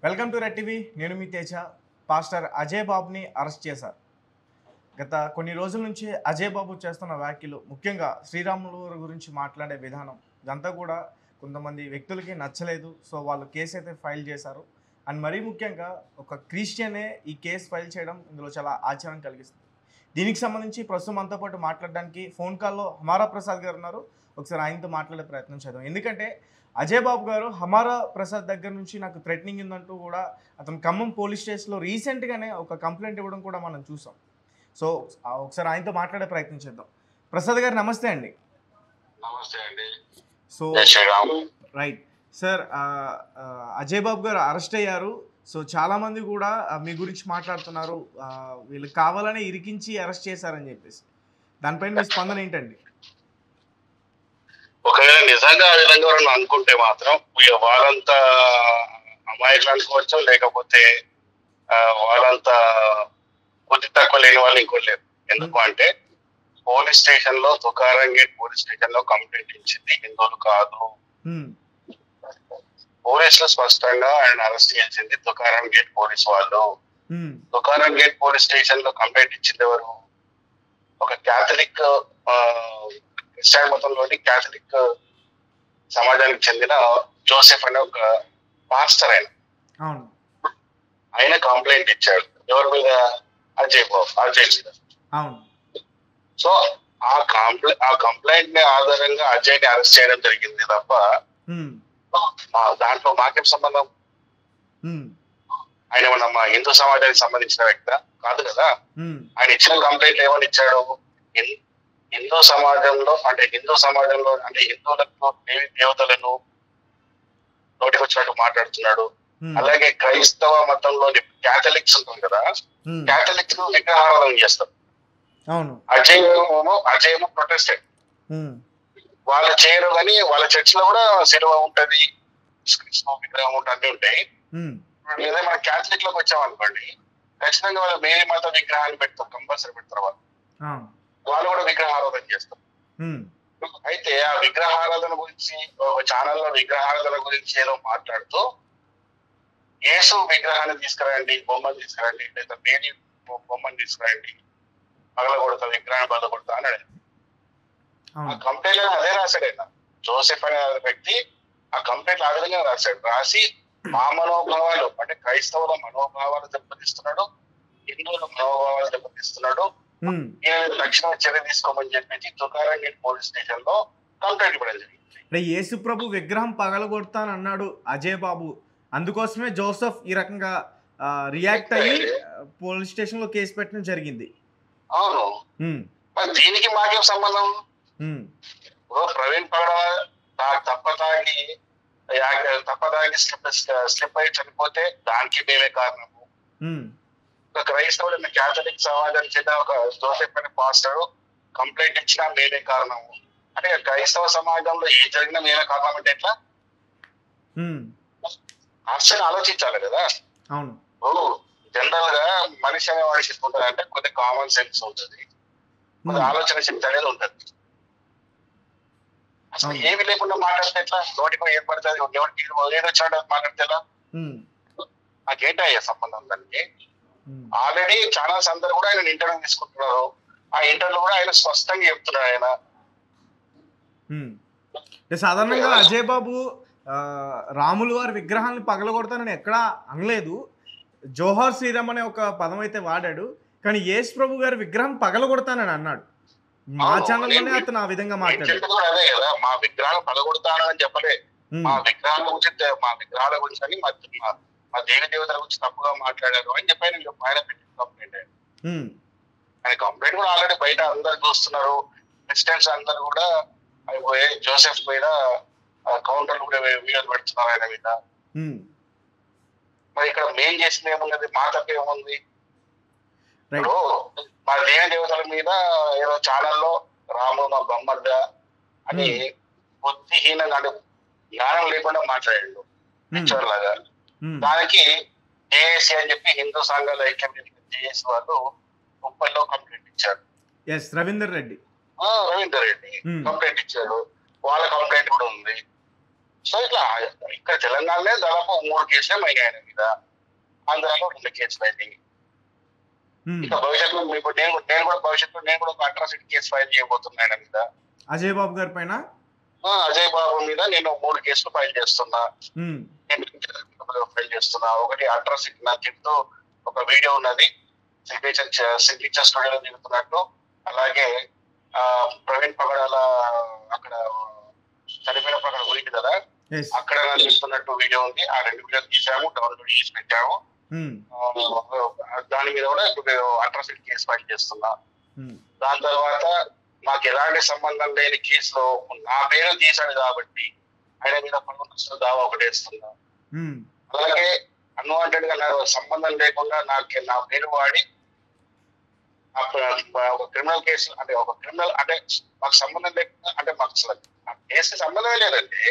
Welcome to red TV. నేను మీ Teja. Pastor Ajay బాబుని arrest చేశారు. గత కొన్ని రోజుల నుంచి అజయ్ బాబు చేస్తున్న వ్యాఖ్యలు, ముఖ్యంగా శ్రీరాములు గురించి మాట్లాడే విధానం, ఇదంతా కూడా కొంతమంది వ్యక్తులకి నచ్చలేదు. సో వాళ్ళు కేసు అయితే ఫైల్ చేశారు. అండ్ మరీ ముఖ్యంగా ఒక క్రిస్టియనే ఈ కేసు ఫైల్ చేయడం ఇందులో చాలా ఆశ్చర్యం కలిగిస్తుంది. దీనికి సంబంధించి ప్రస్తుతం మనతో పాటు మాట్లాడడానికి ఫోన్ కాల్లో హమారా ప్రసాద్ గారు ఉన్నారు. ఒకసారి ఆయనతో మాట్లాడే ప్రయత్నం చేద్దాం. ఎందుకంటే అజయ్ బాబు గారు హమారా ప్రసాద్ దగ్గర నుంచి నాకు థ్రెటనింగ్ ఉందంటూ కూడా అతను ఖమ్మం పోలీస్ స్టేషన్లో రీసెంట్గానే ఒక కంప్లైంట్ ఇవ్వడం కూడా మనం చూసాం. సో ఒకసారి ఆయనతో మాట్లాడే ప్రయత్నం చేద్దాం. ప్రసాద్ గారు నమస్తే అండి. నమస్తే అండి. సో రైట్ సార్, అజయ్ బాబు గారు అరెస్ట్ అయ్యారు. సో చాలామంది కూడా మీ గురించి మాట్లాడుతున్నారు, వీళ్ళు కావాలనే ఇరికించి అరెస్ట్ చేశారని చెప్పేసి. దానిపైన మీ స్పందన ఏంటండి? ఒకవేళ నిజంగా ఆ విధంగా ఎవరైనా అనుకుంటే మాత్రం వాళ్ళంతా అమాయకులు అనుకోవచ్చు, లేకపోతే వాళ్ళంతా కొద్ది తక్కువ లేని వాళ్ళు ఇంకోలేరు. ఎందుకు అంటే పోలీస్ స్టేషన్ లో తుకారం గేట్ పోలీస్ స్టేషన్ లో కంప్లైంట్ ఇచ్చింది హిందువులు కాదు. పోలీసులు స్పష్టంగా ఆయన అరెస్ట్ చేసింది తుకారం గేట్ పోలీస్ వాళ్ళు. తుకారం గేట్ పోలీస్ స్టేషన్ లో కంప్లైంట్ ఇచ్చింది ఎవరు? ఒక క్యాథలిక్ క్రిస్టియన్ మతంలోని క్యాథలిక్ సమాజానికి చెందిన జోసెఫ్ అనే ఒక పాస్టర్. ఆయన కంప్లైంట్ ఇచ్చాడు. ఎవరి మీద? అజయ్ మీద. సో ఆ కంప్లైంట్ ని ఆధారంగా అజయ్ ని అరెస్ట్ చేయడం జరిగింది తప్ప దాంట్లో మాకేం సంబంధం? ఆయన ఏమన్నా మా హిందూ సమాజానికి సంబంధించిన వ్యక్తి కాదు కదా. ఆయన ఇచ్చిన కంప్లైంట్ ఏమని ఇచ్చాడు? హిందూ సమాజంలో అంటే హిందువులకు దేవతలను నోటికి వచ్చినట్టు మాట్లాడుతున్నాడు. అలాగే క్రైస్తవ మతంలోని క్యాథలిక్స్ ఉంటుంది కదా, క్యాథలిక్స్ విగ్రహారాధన చేస్తారు. అజయ్ ప్రొటెస్టెంట్, వాళ్ళు చేయరు కానీ వాళ్ళ చర్చ్ లో కూడా సిలువ ఉంటది, విగ్రహం ఉంటుంది, అన్ని ఉంటాయి. లేదా మన క్యాథలిక్ లోకి వచ్చామనుకోండి, ఖచ్చితంగా వాళ్ళు మేరీ మాత విగ్రహాన్ని పెడతారు, కంపల్సరీ పెడతారు. వాళ్ళు కూడా విగ్రహారాధన చేస్తారు. అయితే ఆ విగ్రహారాధన గురించి ఒక ఛానల్లో విగ్రహారాధన గురించి ఏదో మాట్లాడుతూ యేసు విగ్రహాన్ని తీసుకురండి, బొమ్మను తీసుకురండి, లేదా మేరీ బొమ్మను తీసుకురండి, పగలగొడతా విగ్రహాన్ని బలగొడతా అన్నాడు. ఆ కంప్లైంట్ అదే రాశాడు. ఆయన జోసెఫ్ అనే వ్యక్తి ఆ కంప్లైంట్ ఆ విధంగా రాశాడు. రాసి మా మనోభావాలు అంటే క్రైస్తవుల మనోభావాలు దెబ్బతీస్తున్నాడు, హిందువుల మనోభావాలు దెబ్బతీస్తున్నాడు, తక్షణ చర్య తీసుకోమని చెప్పి తుకారం గేట్ పోలీస్ స్టేషన్ లో కంప్లైంట్ ఇవ్వడం జరిగింది. యేసు ప్రభు విగ్రహం పగలగొడతాను అన్నాడు అజయ్ బాబు. అందుకోసమే జోసెఫ్ ఈ రకంగా రియాక్ట్ అయ్యి పోలీస్ స్టేషన్ లో కేసు పెట్టడం జరిగింది. అవును, మరి దీనికి మాకేం సంబంధం? ప్రవీణ్ పగడ తప్పదాగి స్లిప్ అయి చనిపోతే దానికి మేమే కారణము. ఒక క్రైస్తవులు క్యాథలిక్ సమాజానికి చెందిన ఒక జోసెఫ్ అనే పాస్టర్ కంప్లైంట్ ఇచ్చినా మేమే కారణము అంటే క్రైస్తవ సమాజంలో ఏ జరిగినా మేమే కారణం అంటే ఎట్లా? ఆశ్చర్యం ఆలోచించాలి కదా. జనరల్ గా మనిషి అనే వాడికి ఉంటుంది అంటే కొద్దిగా కామన్ సెన్స్ ఉంటుంది, కొద్దిగా ఆలోచన శక్తి అనేది ఉంటుంది. అసలు ఏమి లేకుండా మాట్లాడితే ఎట్లా? నోటికి ఏం పడుతుంది, ఎవరికి వచ్చినట్టు మాట్లాడితే ఎలా? నాకేంటయ్యా సంబంధం దానికి? ఆల్రెడీ ఛానల్స్ అందరు కూడా ఆయన ఇంటర్వ్యూ తీసుకుంటున్నారు. ఆ ఇంటర్వ్యూ కూడా ఆయన స్పష్టంగా చెప్తున్నాడు. ఆయన సాధారణంగా అజయ్ బాబు రాములు వారి విగ్రహాన్ని పగలగొడతానని ఎక్కడా అనలేదు. జోహార్ శ్రీరామ్ అనే ఒక పదం అయితే వాడాడు, కానీ యేసు ప్రభు గారి విగ్రహం పగలగొడతానని అన్నాడు. మా ఛానల్లోనే అతను ఆ విధంగా మాట్లాడాడు. అదే కదా, మా విగ్రహాలు పగలగొడతానని చెప్పలే, మా విగ్రహాల గురించి అని మా దేవి దేవతల గురించి తప్పుగా మాట్లాడారు అని చెప్పి ఆయన పెట్టిన కంప్లైంట్. ఆయన కంప్లైంట్ కూడా ఆల్రెడీ బయట అందరు చూస్తున్నారు. క్రిస్టియన్స్ అందరు కూడా అయిపోయి జోసెఫ్ మీద కౌంటర్లు కూడా వీడియోలు పెడుతున్నారు ఆయన మీద. మరి ఇక్కడ మేం చేసింది ఏమున్నది? మా తప్ప ఏముంది? మా దేవి దేవతల మీద ఏదో ఛానల్లో రాము మా బొమ్మర్ద అని బుద్ధిహీనంగా అంటే జ్ఞానం లేకుండా మాట్లాడాడు లాగా. దానికి జేఏసీ అని చెప్పి హిందూ సంఘాల ఐక్యం జేఏసీ వాళ్ళు ముప్పైలో కంప్లైంట్ ఇచ్చారు. రవీందర్ రెడ్డి కంప్లైంట్ ఇచ్చాడు. వాళ్ళ కంప్లైంట్ కూడా ఉంది. సో ఇట్లా ఇక్కడ తెలంగాణలో దాదాపు 3 కేసులే మైనాయి ఆయన మీద, ఆంధ్రాలో 2 కేసులు అయినాయి. ఇక భవిష్యత్తులో ఇప్పుడు నేను కూడా ఒక అట్రాసిటీ కేసు ఫైల్ చేయబోతున్నా ఆయన మీద, అజయ్ బాబు గారి పైన. అజయ్ బాబు మీద నేను 3 కేసులు ఫైల్ చేస్తున్నా. ఒకటి అట్రాసిటీ నా తింటూ ఒక వీడియో ఉన్నది, సిగ్నేచర్ స్టూడియోలో దిగుతున్నట్టు. అలాగే ప్రవీణ్ పగడాల అక్కడ చనిపోయిన పగడ పోయింది కదా, అక్కడ దిగుతున్నట్టు వీడియో ఉంది. ఆ 2 వీడియోలు తీసాము, డౌన్లోడ్ చేసి పెట్టాము. దాని మీద కూడా అట్రాసిటీ కేసు ఫైల్ చేస్తున్నా. దాని తర్వాత మాకు ఎలాంటి సంబంధం లేని కేసులో నా పేరు తీశాడు కాబట్టి ఆయన మీద పన్ను దావా ఒకటి వేస్తున్నా. అలాగే అన్వాంటెడ్ గా నాకు సంబంధం లేకుండా నా పేరు వాడి ఒక క్రిమినల్ కేసు అంటే మాకు సంబంధం లేకుండా, అంటే మాకు కేసు సంబంధమే లేదండి.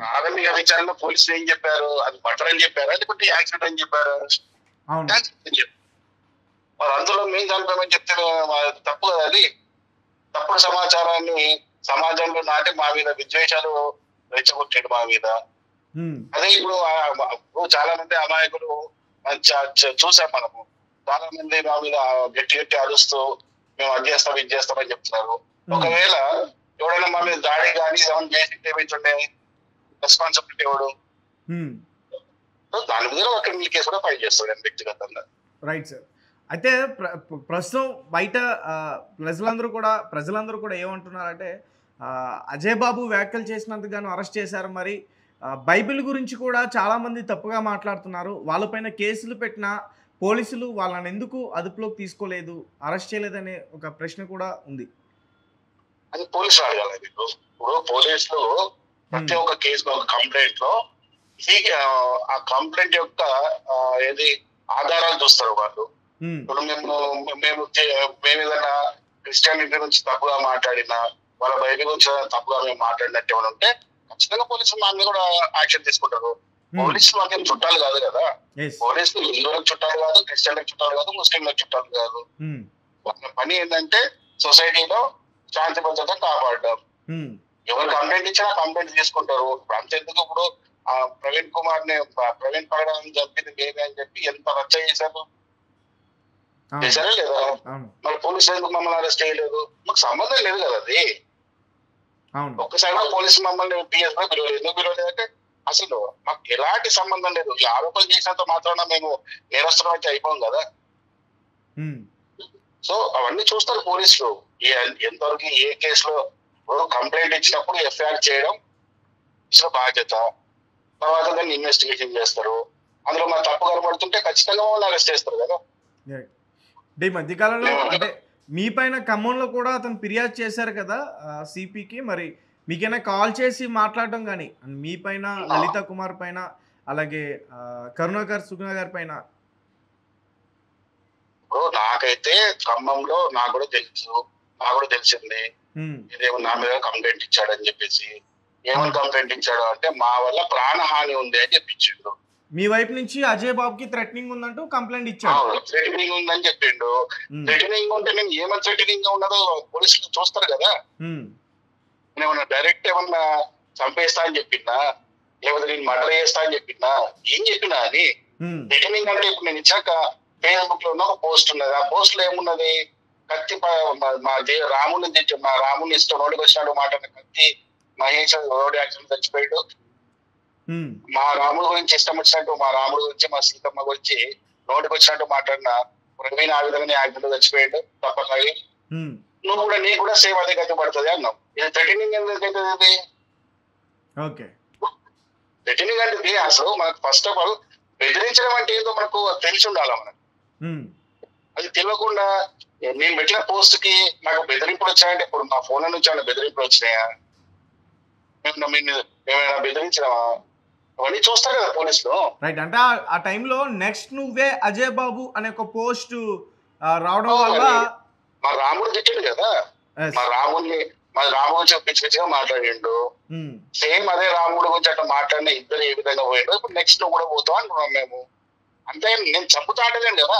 ప్రాథమిక విచారణలో పోలీసులు ఏం చెప్పారు, అది మర్డర్ అని చెప్పారు, లేకపోతే యాక్సిడెంట్ అని చెప్పారు. మరి అందులో మేము చనిపోయామని చెప్తే తప్పు కదా. అది తప్పుడు సమాచారాన్ని సమాజంలో నాటి మా మీద విద్వేషాలు రెచ్చగొట్టాడు మా మీద. అదే ఇప్పుడు చాలా మంది అమాయకులు చూసాం మనము, చాలా మంది మా మీద గట్టి అరుస్తూ మేము అది చేస్తాం ఇది చేస్తామని చెప్తున్నారు. ఒకవేళ ఎవడైనా మా మీద దాడి కానీ ఏమైనా చేసి ఏమైతుండే రెస్పాన్సిబిలిటీ ఎవడు? దాని మీద ఒక క్రిమినల్ కేసు కూడా ఫైల్ చేస్తాడు వ్యక్తిగతంగా. Right sir. అయితే ప్రస్తుతం బయట ప్రజలందరూ కూడా ఏమంటున్నారంటే అజయ్ బాబు వ్యాఖ్యలు చేసినందుకు గాను అరెస్ట్ చేశారు. మరి బైబిల్ గురించి కూడా చాలామంది తప్పుగా మాట్లాడుతున్నారు. వాళ్ళపైన కేసులు పెట్టిన పోలీసులు వాళ్ళని ఎందుకు అదుపులోకి తీసుకోలేదు, అరెస్ట్ చేయలేదనే ఒక ప్రశ్న కూడా ఉంది. అది పోలీసులు అడగాలి. ఇప్పుడు పోలీసులు ప్రతి ఒక్క కేసు ఒక కంప్లైంట్ లో ఆ కంప్లైంట్ యొక్క ఏది ఆధారాలు చూస్తారు వాళ్ళు. ఇప్పుడు మేము ఏదైనా క్రిస్టియానిటీ గురించి తప్పుగా మాట్లాడినా, వాళ్ళ బైబిల్ గురించి తప్పుగా మేము మాట్లాడినట్టు ఏమైనా ఉంటే ఖచ్చితంగా పోలీసులు మా మీద కూడా యాక్షన్ తీసుకుంటారు. పోలీసులు మాకేం చుట్టాలు కాదు కదా. పోలీసులు హిందువులకు చుట్టాలు కాదు, క్రిస్టియన్లకు చుట్టాలు కాదు, ముస్లింలకు చుట్టాలు కాదు. వాళ్ళ పని ఏంటంటే సొసైటీలో శాంతి భద్రత కాపాడడం. ఎవరు కంప్లైంట్ ఇచ్చినా కంప్లైంట్ తీసుకుంటారు. అంతెందుకు ఇప్పుడు ప్రవీణ్ పగడాన్ని చంపింది మేమే అని చెప్పి ఎంత రచ్చ చేశారు, చేశారా లేదా? మరి పోలీసులు ఎందుకు మమ్మల్ని అరెస్ట్ చేయలేదు? మాకు సంబంధం లేదు కదా. అది ఒక్కసారి పోలీసు మమ్మల్ని పిఎస్ ఎందుకు పిలవలేదంటే అసలు మాకు ఎలాంటి సంబంధం లేదు. ఈ ఆరోపణలు చేసినంత మాత్రాన మేము నేరస్తులం అయితే అయిపోం కదా. సో అవన్నీ చూస్తారు పోలీసులు. ఎంతవరకు ఏ కేసులో కంప్లైంట్ ఇచ్చినప్పుడు ఎఫ్ఐఆర్ చేయడం ఇచ్చిన బాధ్యత. తర్వాత దాన్ని ఇన్వెస్టిగేషన్ చేస్తారు. అందులో మన తప్పు కనబడుతుంటే ఖచ్చితంగా వాళ్ళు అరెస్ట్ చేస్తారు కదా. ఈ మధ్యకాలంలో అంటే మీ పైన ఖమ్మంలో కూడా అతను ఫిర్యాదు చేశారు కదా సిపికి. మరి మీకైనా కాల్ చేసి మాట్లాడడం కానీ మీ పైన, లలిత కుమార్ పైన, అలాగే కరుణాకర్ సుగుణ గారి పైన? నాకైతే ఖమ్మంలో నాకు కూడా తెలిసింది ఇదేమో నా మీద కంప్లైంట్ ఇచ్చాడని చెప్పేసి. ఏమని కంప్లైంట్ ఇచ్చాడు అంటే మా వల్ల ప్రాణహాని ఉంది అని చెప్పించిండు. మీ వైపు నుంచి అజయ్ బాబుకి థ్రెటనింగ్ ఉందంటూ కంప్లైంట్ ఇచ్చాడు. థ్రెటనింగ్ ఉందని చెప్పిండు. థ్రెటనింగ్ ఉంటే నేను ఏమైనా థ్రెటనింగ్ గా ఉన్నదో పోలీసులు చూస్తారు కదా. నేనేమన్నా డైరెక్ట్ ఏమన్నా చంపేస్తా అని చెప్పినా, లేకపోతే నేను మర్డర్ చేస్తా అని చెప్పినా, ఏం చెప్పినా అని. థ్రెటనింగ్ అంటే ఇప్పుడు నేను ఇచ్చాక ఫేస్బుక్ లో ఉన్న ఒక పోస్ట్ ఉన్నది. ఆ పోస్ట్ లో ఏమున్నది, కత్తి మా రాముని ఇష్టం నోటికి వచ్చినాడు మాట కత్తి మహేష్ రోడ్ యాక్సిడెంట్ చచ్చిపోయాడు. మా రాముడి గురించి ఇష్టం వచ్చినట్టు, మా రాముడి గురించి, మా సీతమ్మ గురించి నోటికి వచ్చినట్టు మాట్లాడిన ప్రవీణ్ ఆ విధంగా యాక్సిడెంట్ చచ్చిపోయాడు తప్పక. నువ్వు కూడా నీకు కూడా సేమ్ అదే గతి పడుతుంది అన్నావు. ఇది థ్రెటనింగ్ ఎందుకైతుంది? థ్రెటనింగ్ అంటే అసలు మనకు ఫస్ట్ ఆఫ్ ఆల్ బెదిరించడం అంటే ఏదో మనకు తెలిసి ఉండాలి. మనకు అది తెలియకుండా నేను పెట్టిన పోస్ట్ కి నాకు బెదిరింపులు వచ్చాయంటే, ఇప్పుడు మా ఫోన్ నుంచి ఏమైనా బెదిరింపులు వచ్చినాయా, ఏమైనా బెదిరించినావా, అవన్నీ చూస్తారు కదా పోలీసులు. రైట్. అంటే ఆ టైంలో నెక్స్ట్ నువ్వే అజయ్ బాబు అనే ఒక పోస్ట్ రావడం వల్ల మా రాముడు తిట్టాడు కదా. మా రాముడిని పిచ్చి పిచ్చిగా మాట్లాడిండు. సేమ్ అదే రాముడు గురించి అట్లా మాట్లాడిన ఇద్దరు ఏ విధంగా పోయాడు. ఇప్పుడు నెక్స్ట్ నువ్వు కూడా పోతావు అంటున్నాం మేము. అంతే, నేను చంపుతా అంటలేను కదా.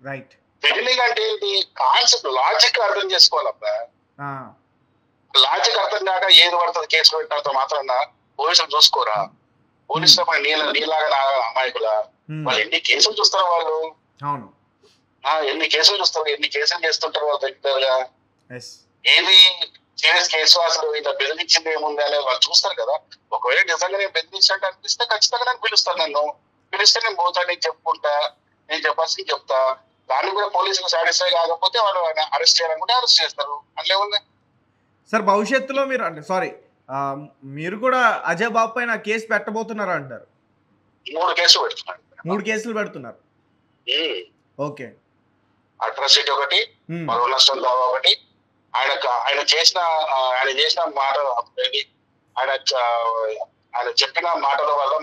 రైట్. థ్రెటనింగ్ అంటే ఏంటి కాన్సెప్ట్, లాజిక్ అర్థం చేసుకోవాలబ్బా. లాజిక్ అర్థం కాక ఏది పడుతుంది కేసు పెట్టినంత మాత్రాన పోలీసులు చూసుకోరా? పోలీసులు నీలాగా అమాయకుల వాళ్ళు ఎన్ని కేసులు చూస్తారు వాళ్ళు? అవును, ఎన్ని కేసులు చూస్తారు, ఎన్ని కేసులు చేస్తుంటారు వాళ్ళు రెగ్యులర్గా. ఎస్, ఏది సీరియస్ కేసు అసలు ఇంత బెదిరించింది ఏముంది అనేది వాళ్ళు చూస్తారు కదా. ఒకవేళ నిజంగా నేను బెదిరించినట్టు అనిపిస్తే ఖచ్చితంగా నాకు పిలుస్తాను. నన్ను పిలిస్తే నేను పోతా, నేను చెప్పుకుంటా, నేను చెప్పాల్సింది చెప్తా. దాన్ని కూడా పోలీసులు సాటిస్ఫై కాకపోతే వాళ్ళు అరెస్ట్ చేయాలనుకుంటే అరెస్ట్ చేస్తారు. అట్లే ఉంది సార్. భవిష్యత్తులో మీరు అంటే సారీ మీరు కూడా అజయ్ బాబు పైన కేసు పెట్టబోతున్నారు అంటారు? 3 కేసులు పెడుతున్నారు. 3 కేసులు పెడుతున్నారు. ఓకే. అట్రాసిటీ ఒకటి, పరువు నష్టం దావా ఒకటి, ఆయన చేసిన మాట, ఆయన చెప్పిన మాటల వల్ల